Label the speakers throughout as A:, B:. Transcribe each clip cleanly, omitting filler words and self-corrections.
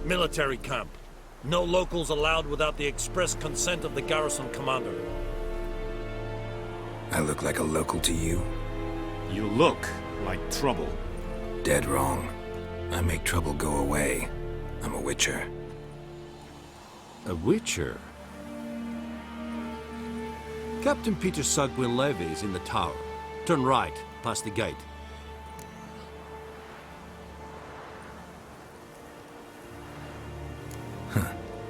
A: Military camp. No locals allowed without the express consent of the garrison commander.
B: I look like a local to you?
C: You look like trouble.
B: Dead wrong. I make trouble go away. I'm a witcher.
D: A witcher? Captain Peter Sugwin Levy is in the tower. Turn right, past the gate.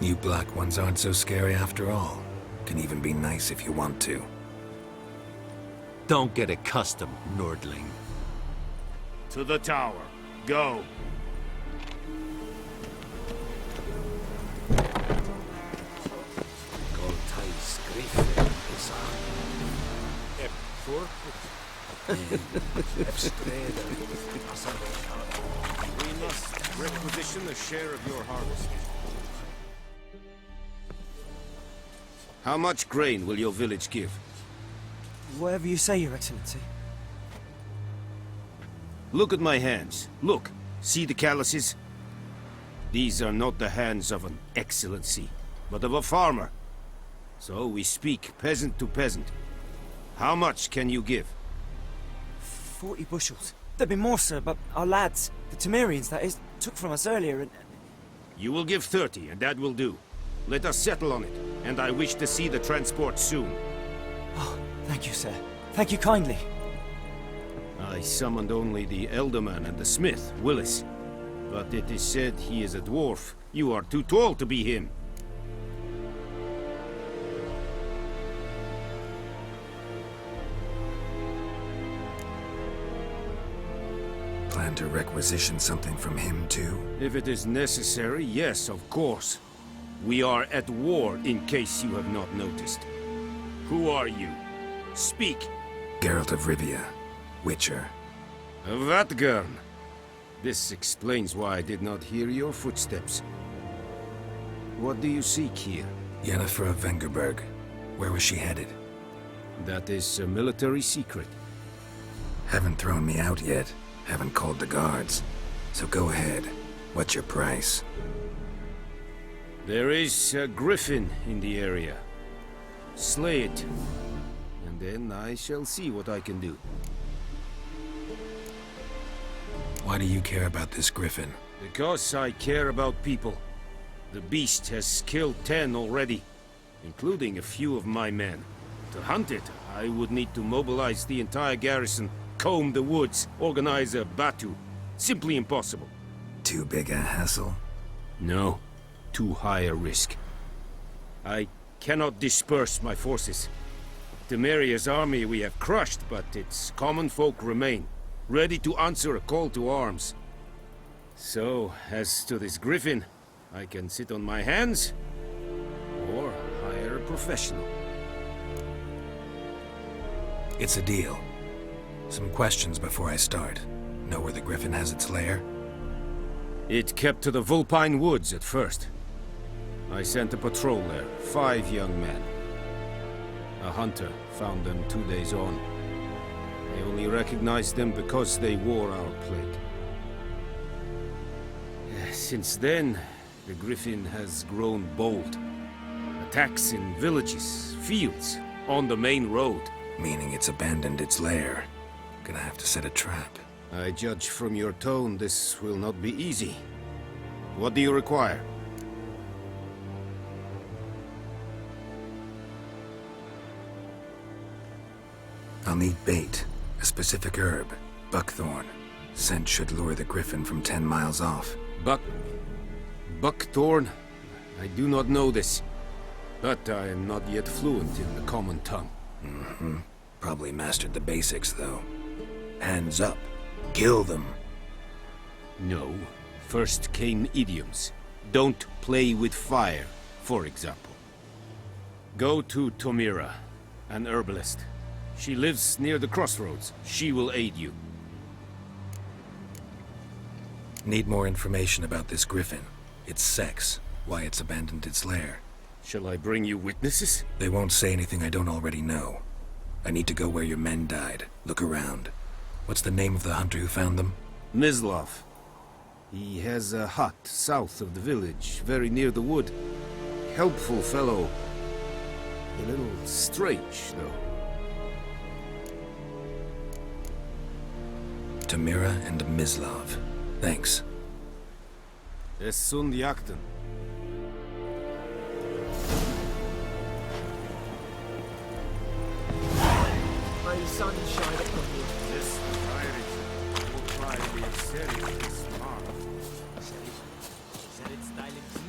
B: You black ones aren't so scary after all. Can even be nice if you want to.
D: Don't get accustomed, Nordling.
C: To the tower. Go. We must requisition a share of your harvest. How much grain will your village give?
E: Whatever you say, Your Excellency.
C: Look at my hands. Look. See the calluses? These are not the hands of an excellency, but of a farmer. So we speak peasant to peasant. How much can you give?
E: 40 bushels. There'd be more, sir, but our lads, the Temerians, that is, took from us earlier and...
C: You will give 30, and that will do. Let us settle on it, and I wish to see the transport soon.
E: Oh, thank you, sir. Thank you kindly.
C: I summoned only the Elderman and the smith, Willis. But it is said he is a dwarf. You are too tall to be him.
B: Plan to requisition something from him too?
C: If it is necessary, yes, of course. We are at war, in case you have not noticed. Who are you? Speak.
B: Geralt of Rivia, Witcher.
C: Vatgern. This explains why I did not hear your footsteps. What do you seek here?
B: Yennefer of Vengerberg. Where was she headed?
C: That is a military secret.
B: Haven't thrown me out yet. Haven't called the guards. So go ahead. What's your price?
C: There is a griffin in the area. Slay it. And then I shall see what I can do.
B: Why do you care about this griffin?
C: Because I care about people. The beast has killed 10 already, including a few of my men. To hunt it, I would need to mobilize the entire garrison, comb the woods, organize a batu. Simply impossible.
B: Too big a hassle?
C: No. Too high a risk. I cannot disperse my forces. Temeria's army we have crushed, but its common folk remain, ready to answer a call to arms. So, as to this griffin, I can sit on my hands, or hire a professional.
B: It's a deal. Some questions before I start. Know where the griffin has its lair?
C: It kept to the Vulpine Woods at first. I sent a patrol there, 5 young men. A hunter found them 2 days on. I only recognized them because they wore our plate. Since then, the griffin has grown bold. Attacks in villages, fields, on the main road.
B: Meaning it's abandoned its lair. Gonna have to set a trap.
C: I judge from your tone this will not be easy. What do you require?
B: I'll need bait, a specific herb, buckthorn. Scent should lure the griffin from 10 miles off.
C: Buckthorn? I do not know this, but I am not yet fluent in the common tongue.
B: Probably mastered the basics, though. Hands up. Kill them.
C: No. First came idioms. Don't play with fire, for example. Go to Tomira, an herbalist. She lives near the crossroads. She will aid you.
B: Need more information about this griffin. Its sex, why it's abandoned its lair.
C: Shall I bring you witnesses?
B: They won't say anything I don't already know. I need to go where your men died. Look around. What's the name of the hunter who found them?
C: Mislav. He has a hut south of the village, very near the wood. Helpful fellow. A little strange, though.
B: Tamira and Mislav. Thanks.
C: Es sunt jakten.
F: May sunshine upon you.
C: This pirate will try to be seriously smart.
F: Said it's styling tea.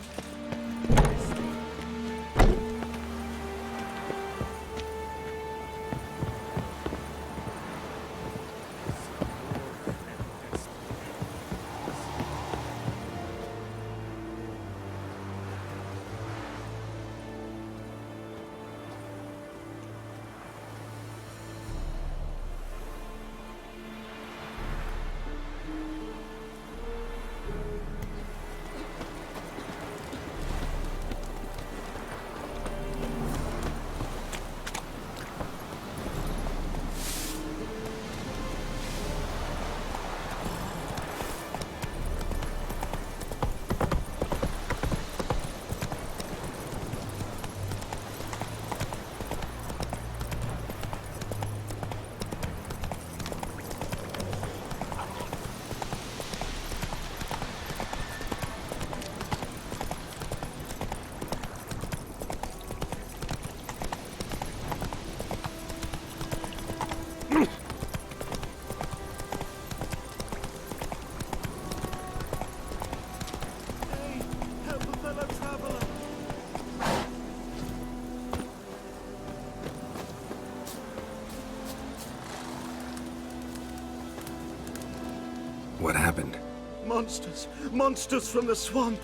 B: What happened?
G: Monsters! Monsters from the swamp!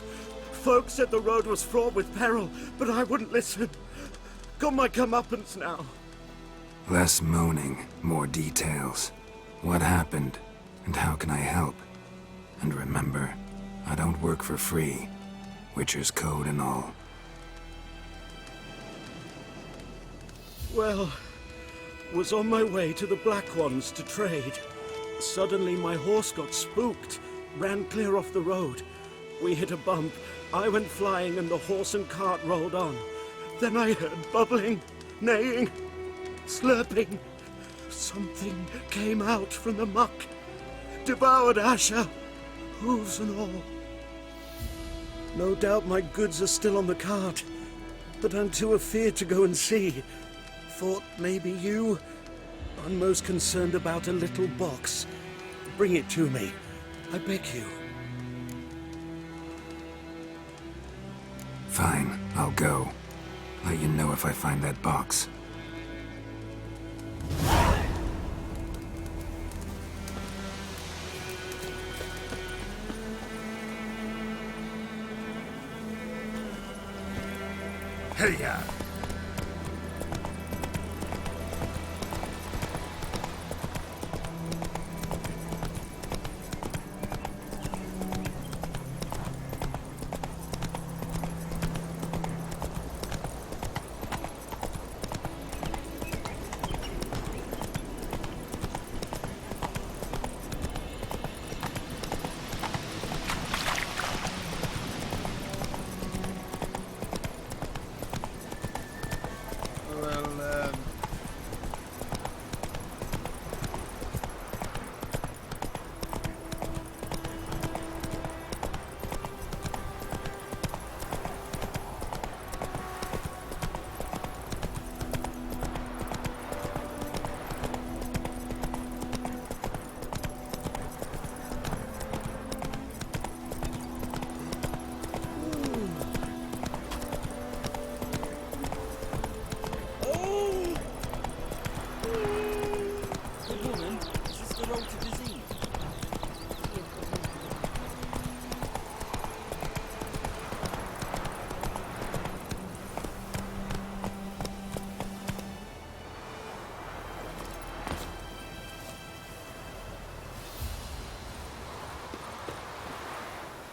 G: Folk said the road was fraught with peril, but I wouldn't listen. Got my comeuppance now.
B: Less moaning, more details. What happened, and how can I help? And remember, I don't work for free. Witcher's code and all.
G: Well, was on my way to the Black Ones to trade. Suddenly my horse got spooked, ran clear off the road. We hit a bump, I went flying and the horse and cart rolled on. Then I heard bubbling, neighing, slurping. Something came out from the muck, devoured Asher, hooves and all. No doubt my goods are still on the cart, but I'm too afeard to go and see. Thought maybe you... I'm most concerned about a little box. Bring it to me, I beg you.
B: Fine, I'll go. Let you know if I find that box.
C: Hey-ya!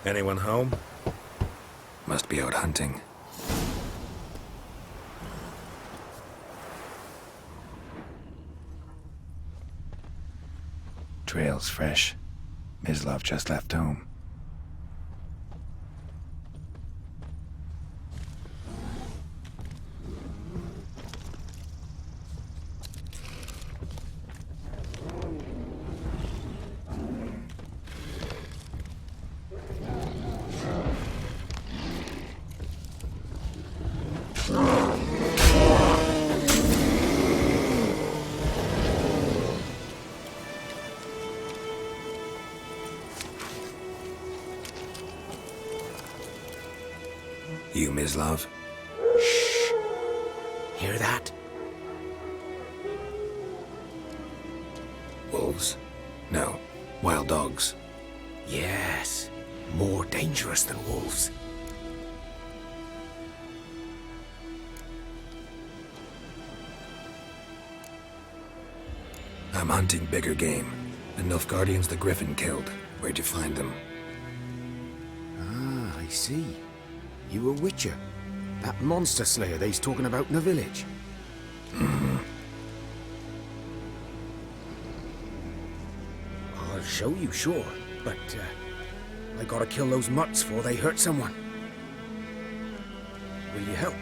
B: Anyone home? Must be out hunting. Trail's fresh. Mislav just left home. You, Mislav?
C: Hear that?
B: Wolves? No. Wild dogs.
C: Yes. More dangerous than wolves.
B: I'm hunting bigger game. The Nilfgaardians the Griffin killed. Where'd you find them?
C: Ah, I see. You a witcher. That monster slayer they's talking about in the village. I'll show you, sure. But, I gotta kill those mutts before they hurt someone. Will you help?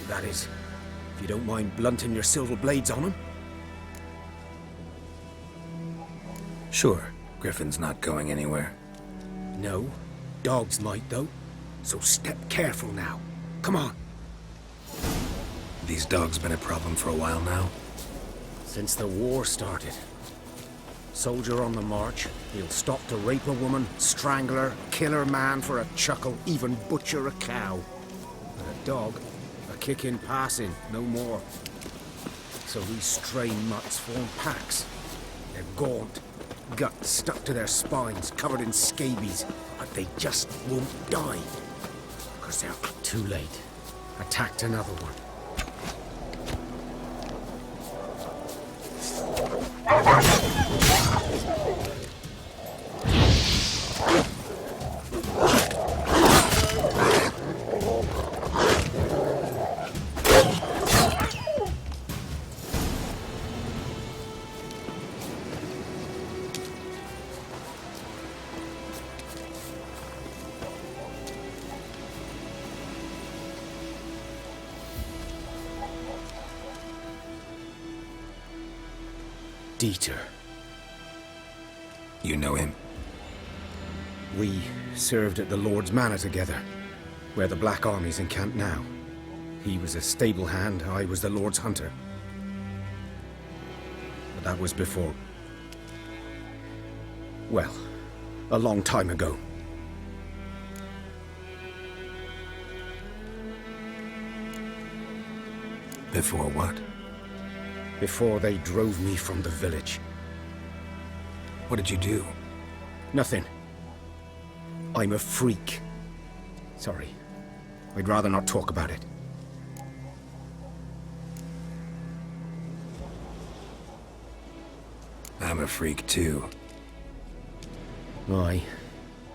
C: That is, if you don't mind blunting your silver blades on them.
B: Sure. Griffin's not going anywhere.
C: No. Dogs might, though. So step careful now. Come on.
B: These dogs been a problem for a while now?
C: Since the war started. Soldier on the march, he'll stop to rape a woman, strangle her, kill her man for a chuckle, even butcher a cow. But a dog, a kick in passing, no more. So these stray mutts form packs. They're gaunt, guts stuck to their spines, covered in scabies, but they just won't die. Because they're too late. Attacked another one. Dieter.
B: You know him?
C: We served at the Lord's Manor together, where the Black Army's encamped now. He was a stable hand, I was the Lord's hunter. But that was before... well, a long time ago.
B: Before what?
C: Before they drove me from the village.
B: What did you do?
C: Nothing. I'm a freak. Sorry. I'd rather not talk about it.
B: I'm a freak too.
C: Aye,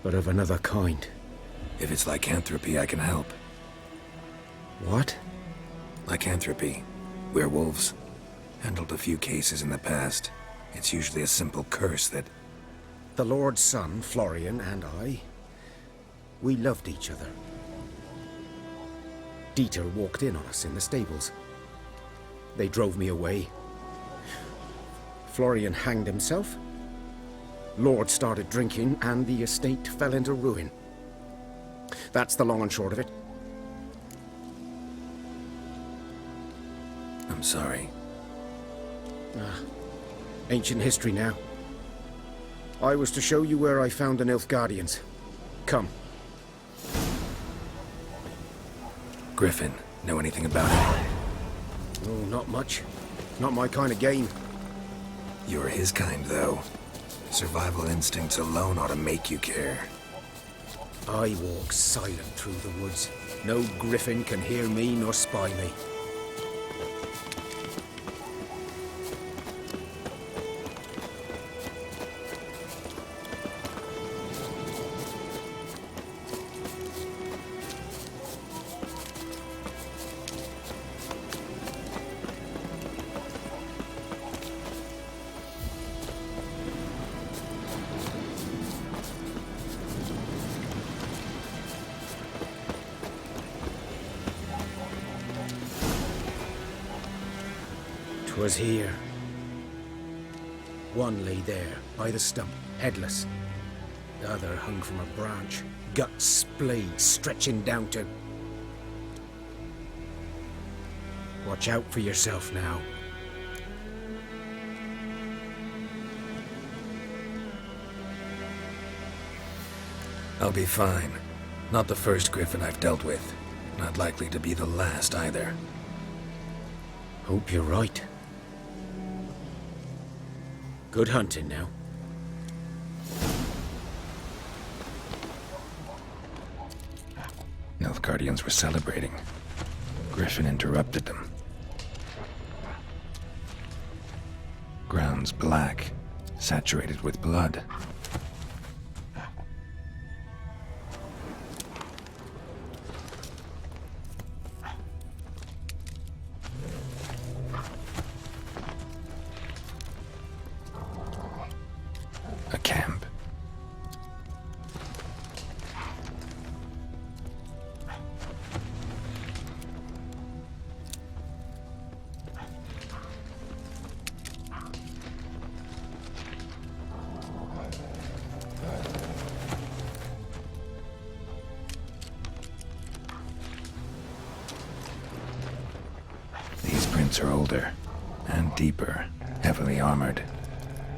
C: but of another kind.
B: If it's lycanthropy, I can help.
C: What?
B: Lycanthropy. Werewolves. Handled a few cases in the past. It's usually a simple curse that...
C: The Lord's son, Florian, and I... we loved each other. Dieter walked in on us in the stables. They drove me away. Florian hanged himself. Lord started drinking, and the estate fell into ruin. That's the long and short of it.
B: I'm sorry.
C: Ancient history now. I was to show you where I found the Nilfgaardians. Come.
B: Griffin, know anything about it?
C: Oh, not much. Not my kind of game.
B: You're his kind, though. Survival instincts alone ought to make you care.
C: I walk silent through the woods. No griffin can hear me nor spy me. Was here. One lay there, by the stump, headless. The other hung from a branch, guts splayed, stretching down to... Watch out for yourself now.
B: I'll be fine. Not the first Griffin I've dealt with. Not likely to be the last either.
C: Hope you're right. Good hunting now.
B: Nilfgaardians were celebrating. Griffin interrupted them. Ground's black, saturated with blood. A camp. These prints are older and deeper, heavily armored.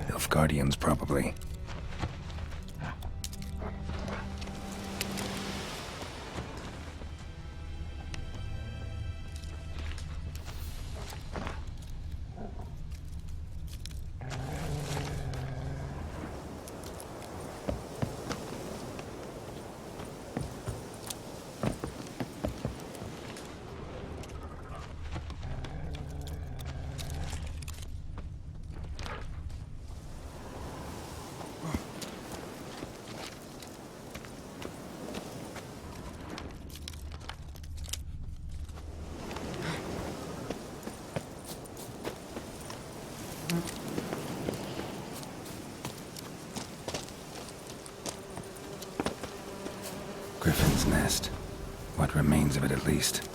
B: Nilfgaardians, probably. Griffin's nest. What remains of it, at least.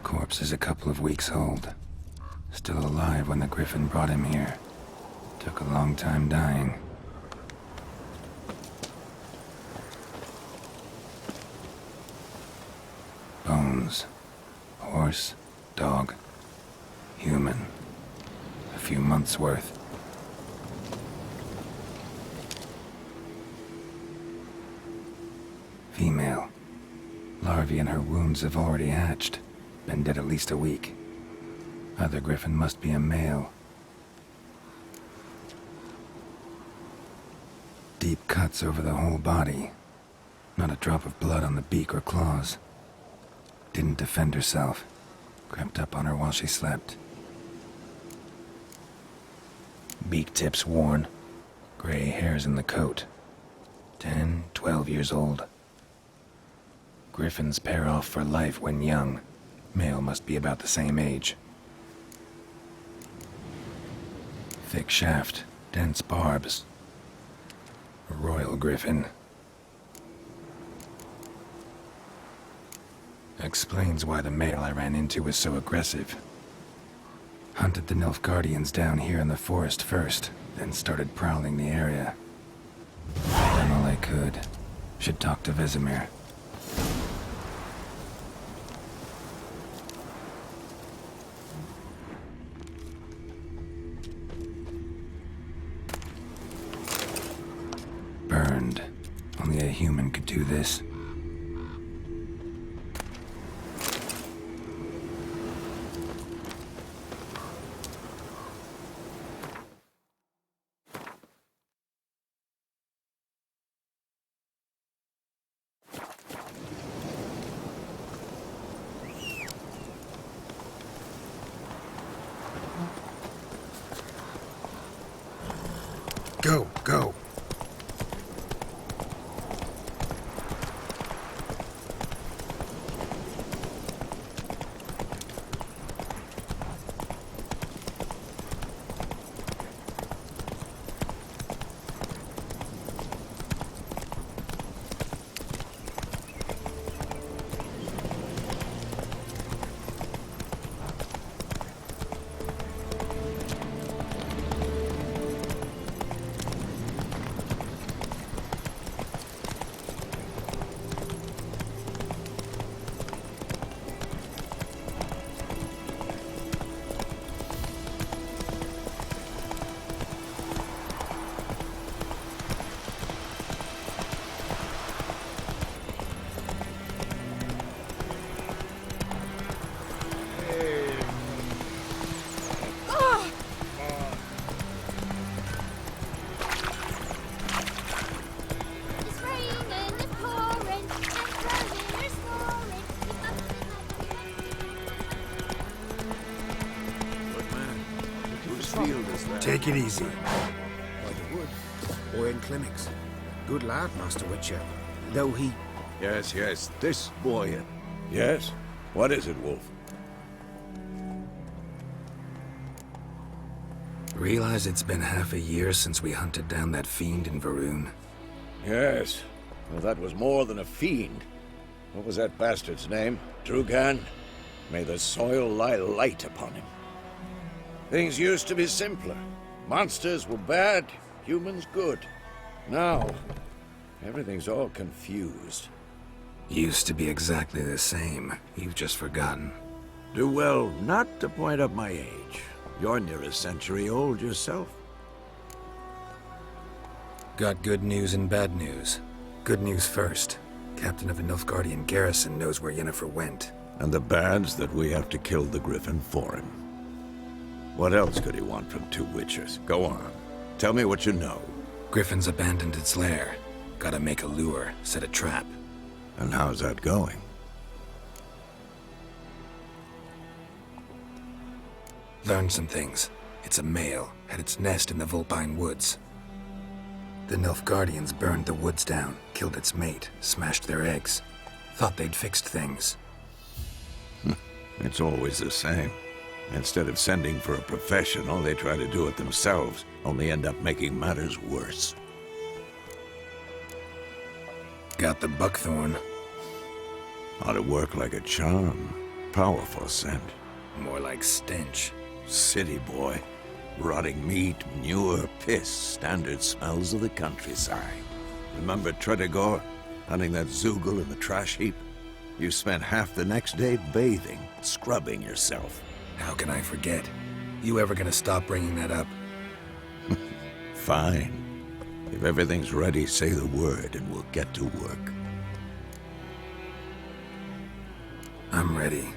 B: Corpse is a couple of weeks old. Still alive when the Griffin brought him here. Took a long time dying. Bones. Horse, dog, human. A few months' worth. Female. Larvae in her wounds have already hatched. Been dead at least a week. Other Griffin must be a male. Deep cuts over the whole body. Not a drop of blood on the beak or claws. Didn't defend herself. Crept up on her while she slept. Beak tips worn. Gray hairs in the coat. 10, 12 years old. Griffins pair off for life when young. Male must be about the same age. Thick shaft, dense barbs. A royal griffin. Explains why the male I ran into was so aggressive. Hunted the Nilfgaardians down here in the forest first, then started prowling the area. Done all I could. Should talk to Vesemir. Burned. Only a human could do this. Go, go. Take it easy.
H: By the wood, or in clinics. Good lad, Master Witcher. Though he...
I: Yes, yes, this boy. Yes? What is it, Wolf?
B: Realize it's been half a year since we hunted down that fiend in Varun?
I: Yes. Well, that was more than a fiend. What was that bastard's name? Drugan? May the soil lie light upon him. Things used to be simpler. Monsters were bad, humans good. Now, everything's all confused.
B: Used to be exactly the same. You've just forgotten.
J: Do well not to point up my age. You're near a century old yourself.
B: Got good news and bad news. Good news first. Captain of a Nilfgaardian garrison knows where Yennefer went.
J: And the bad's that we have to kill the Griffin for him. What else could he want from two Witchers? Go on. Tell me what you know.
B: Griffin's abandoned its lair. Gotta make a lure, set a trap.
J: And how's that going?
B: Learned some things. It's a male, had its nest in the Vulpine Woods. The Nilfgaardians burned the woods down, killed its mate, smashed their eggs. Thought they'd fixed things.
J: It's always the same. Instead of sending for a professional, they try to do it themselves, only end up making matters worse.
B: Got the buckthorn.
J: Ought to work like a charm. Powerful scent.
B: More like stench.
J: City boy. Rotting meat, manure, piss, standard smells of the countryside. Remember Tredegor? Hunting that Zoogle in the trash heap? You spent half the next day bathing, scrubbing yourself.
B: How can I forget? You ever gonna stop bringing that up?
J: Fine. If everything's ready, say the word and we'll get to work.
B: I'm ready.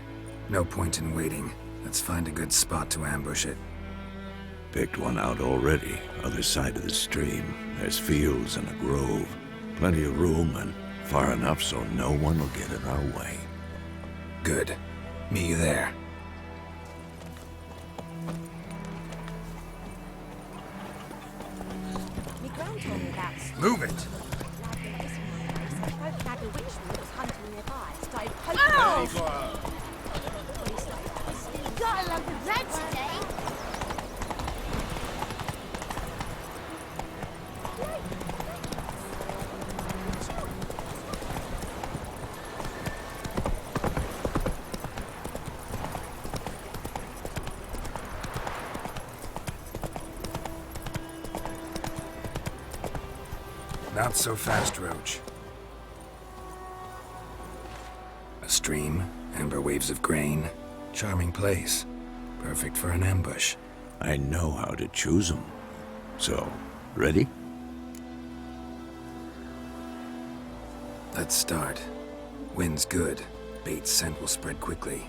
B: No point in waiting. Let's find a good spot to ambush it.
J: Picked one out already, other side of the stream. There's fields and a grove. Plenty of room and far enough so no one will get in our way.
B: Good. Meet you there. Move it!
K: Gotta love the red today.
B: Not so fast, Roach. A stream, amber waves of grain. Charming place. Perfect for an ambush.
J: I know how to choose them. So, ready?
B: Let's start. Wind's good. Bait's scent will spread quickly.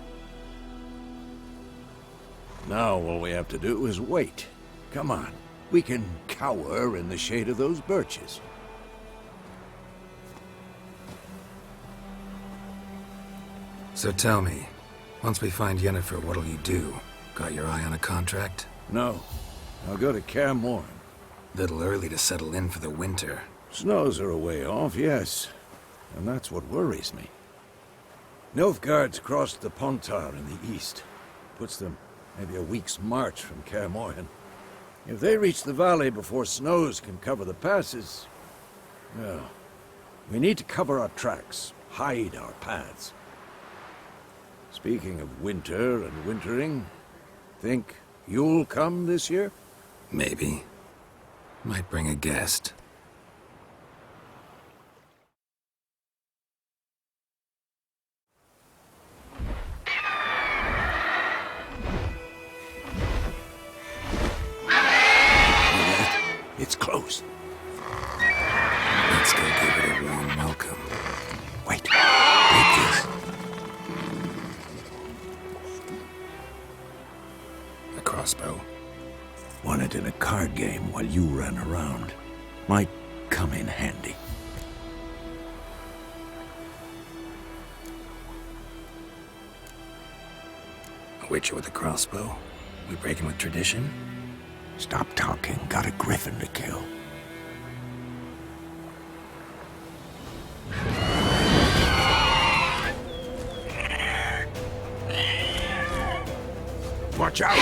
J: Now all we have to do is wait. Come on. We can cower in the shade of those birches.
B: So tell me, once we find Yennefer, what'll you do? Got your eye on a contract?
J: No. I'll go to Kaer Morhen.
B: Little early to settle in for the winter.
J: Snows are a way off, yes. And that's what worries me. Nilfgaard's crossed the Pontar in the east. Puts them maybe a week's march from Kaer Morhen. If they reach the valley before snows can cover the passes... well, we need to cover our tracks, hide our paths. Speaking of winter and wintering, think you'll come this year?
B: Maybe. Might bring a guest.
J: It's close.
B: Let's go give it a warm welcome.
J: Wait. Take this.
B: A crossbow.
J: Won it in a card game while you ran around. Might come in handy.
B: A witcher with a crossbow? We breaking with tradition?
I: Stop talking. Got a griffin to kill. Watch out!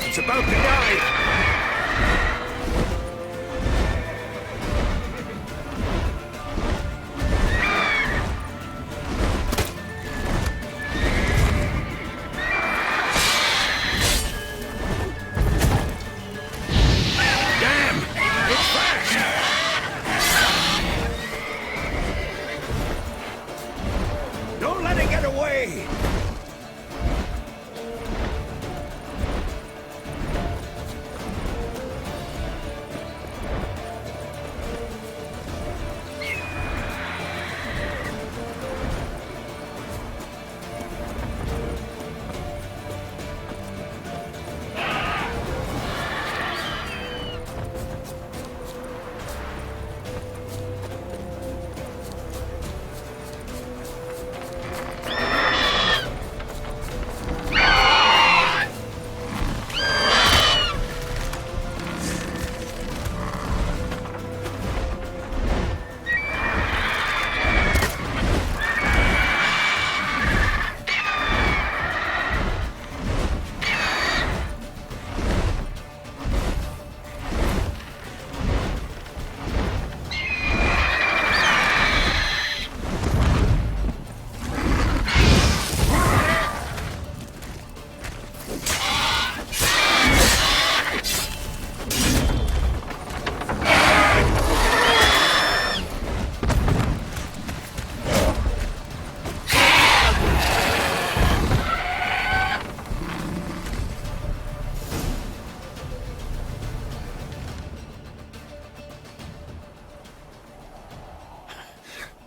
I: It's about to die! Don't let it get away!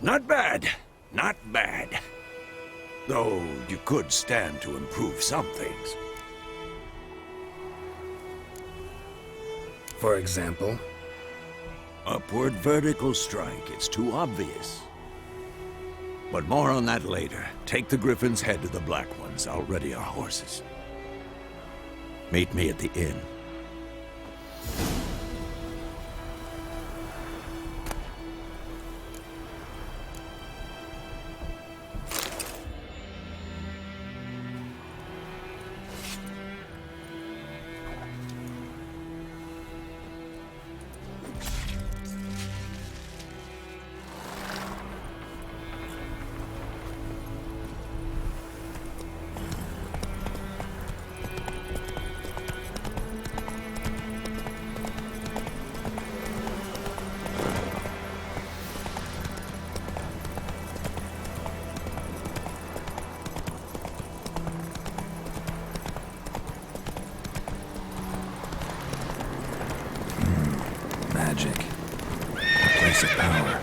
I: Not bad. Not bad. Though you could stand to improve some things.
B: For example?
I: Upward vertical strike. It's too obvious. But more on that later. Take the Griffin's head to the Black Ones. I'll ready our horses. Meet me at the inn.
B: Magic. A place of power.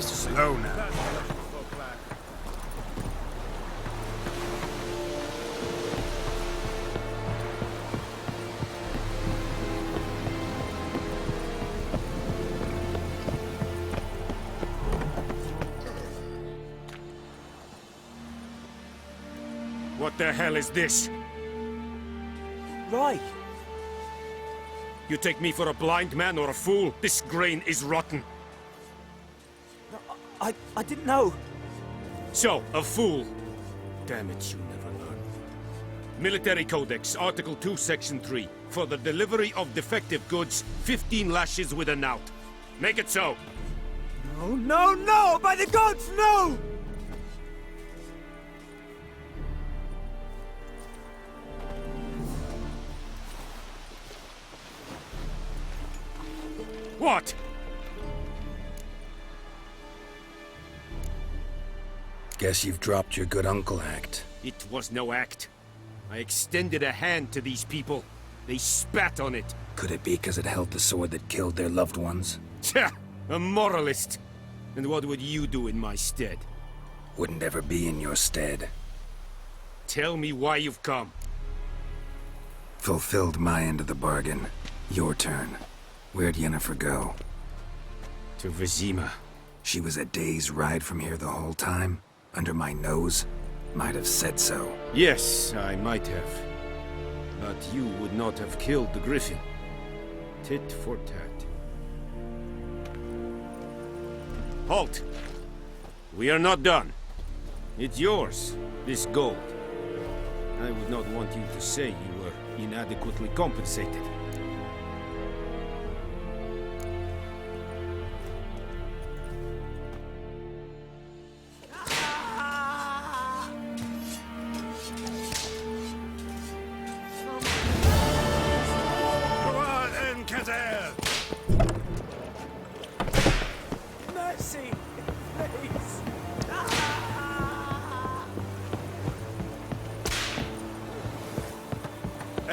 I: Slow now.
C: What the hell is this?
E: Right.
C: You take me for a blind man or a fool? This grain is rotten.
E: I didn't know.
C: So, a fool. Damn it, you never learn. Military Codex, Article 2, Section 3. For the delivery of defective goods, 15 lashes with a knout. Make it so!
E: No, no, no! By the gods, no!
C: What?
B: Guess you've dropped your good uncle act.
C: It was no act. I extended a hand to these people. They spat on it.
B: Could it be because it held the sword that killed their loved ones?
C: Tja! A moralist! And what would you do in my stead?
B: Wouldn't ever be in your stead.
C: Tell me why you've come.
B: Fulfilled my end of the bargain. Your turn. Where'd Yennefer go?
C: To Vizima.
B: She was a day's ride from here the whole time? Under my nose? Might have said so.
C: Yes, I might have. But you would not have killed the griffin. Tit for tat. Halt! We are not done. It's yours, this gold. I would not want you to say you were inadequately compensated.